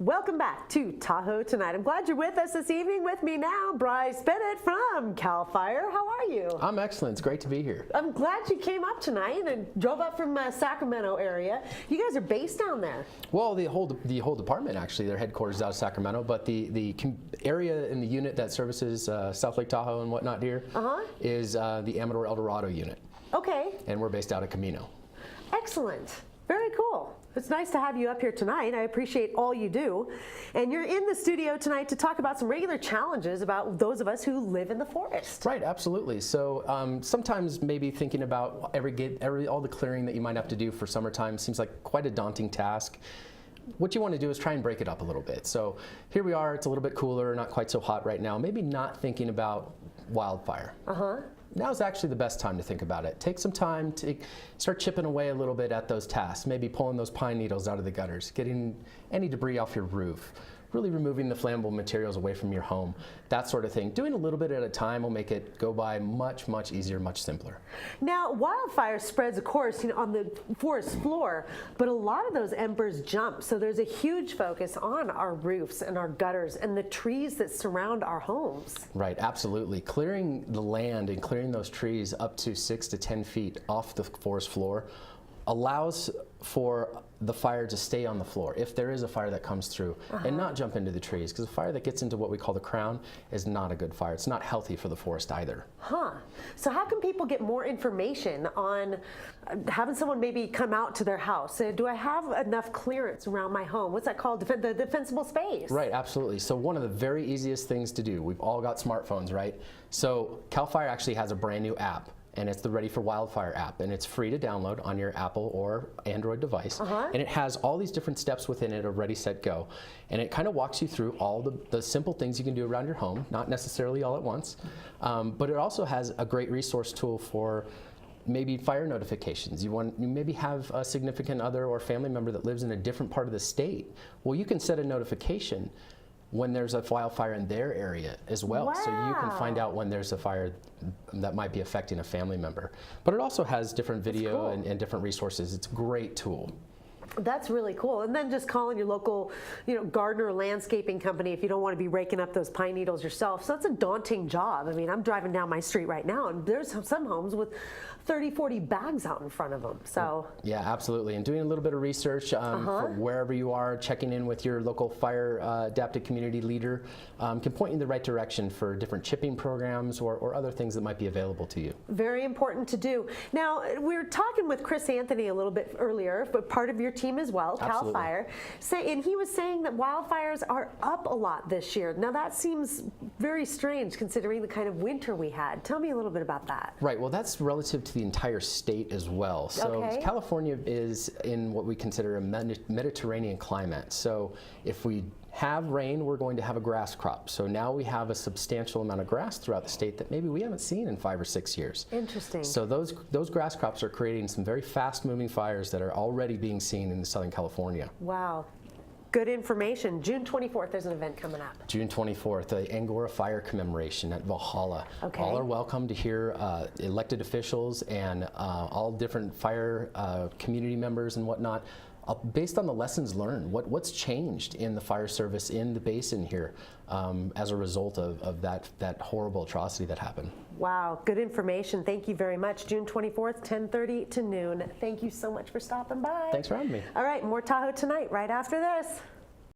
Welcome back to Tahoe Tonight. I'm glad you're with us this evening. With me now, Bryce Bennett from CALFIRE. How are you? I'm excellent. It's great to be here. I'm glad you came up tonight and drove up from Sacramento area. You guys are based down there. Well, the whole department actually, their headquarters is out of Sacramento, but the area in the unit that services South Lake Tahoe and whatnot here is the Amador El Dorado unit. Okay. And we're based out of Camino. Excellent. Very cool. It's nice to have you up here tonight. I appreciate all you do. And you're in the studio tonight to talk about some regular challenges about those of us who live in the forest. Right, absolutely. So sometimes maybe thinking about all the clearing that you might have to do for summertime seems like quite a daunting task. What you want to do is try and break it up a little bit. So here we are, it's a little bit cooler, not quite so hot right now. Maybe not thinking about wildfire. Now's actually the best time to think about it. Take some time to start chipping away a little bit at those tasks, maybe pulling those pine needles out of the gutters, getting any debris off your roof, really removing the flammable materials away from your home, that sort of thing. Doing a little bit at a time will make it go by much, much easier, much simpler. Now, wildfire spreads, of course, on the forest floor, but a lot of those embers jump. So there's a huge focus on our roofs and our gutters and the trees that surround our homes. Right, absolutely. Clearing the land and clearing those trees up to 6 to 10 feet off the forest floor allows for the fire to stay on the floor if there is a fire that comes through and not jump into the trees, because a fire that gets into what we call the crown is not a good fire. It's not healthy for the forest either. So how can people get more information on having someone maybe come out to their house? Do I have enough clearance around my home? What's that called? The defensible space? Right, absolutely. So one of the very easiest things to do, we've all got smartphones, right? So CALFIRE actually has a brand new app, and it's the Ready for Wildfire app, and it's free to download on your Apple or Android device. And it has all these different steps within it of Ready, Set, Go. And it kind of walks you through all the simple things you can do around your home, not necessarily all at once. But it also has a great resource tool for maybe fire notifications. You maybe have a significant other or family member that lives in a different part of the state. Well, you can set a notification when there's a wildfire in their area as well. So you can find out when there's a fire that might be affecting a family member. But it also has different video and different resources. It's a great tool. That's really cool. And then just calling your local, gardener or landscaping company if you don't want to be raking up those pine needles yourself. So that's a daunting job. I mean, I'm driving down my street right now, and there's some homes with 30, 40 bags out in front of them. So yeah, absolutely. And doing a little bit of research for wherever you are, checking in with your local fire adapted community leader can point you in the right direction for different chipping programs or other things that might be available to you. Very important to do. Now, we were talking with Chris Anthony a little bit earlier, but part of your team as well, CALFIRE, and he was saying that wildfires are up a lot this year. Now that seems very strange considering the kind of winter we had. Tell me a little bit about that. Right, well that's relative to the entire state as well. So California is in what we consider a Mediterranean climate. So if we have rain, we're going to have a grass crop. So now we have a substantial amount of grass throughout the state that maybe we haven't seen in 5 or 6 years. Interesting. So those grass crops are creating some very fast-moving fires that are already being seen in Southern California. Wow. Good information. June 24th, there's an event coming up. June 24th, the Angora Fire Commemoration at Valhalla. All are welcome to hear elected officials and all different fire community members and whatnot. Based on the lessons learned, what's changed in the fire service in the basin here as a result of that horrible atrocity that happened. Wow, good information. Thank you very much. June 24th, 10:30 to noon. Thank you so much for stopping by. Thanks for having me. All right, more Tahoe Tonight right after this.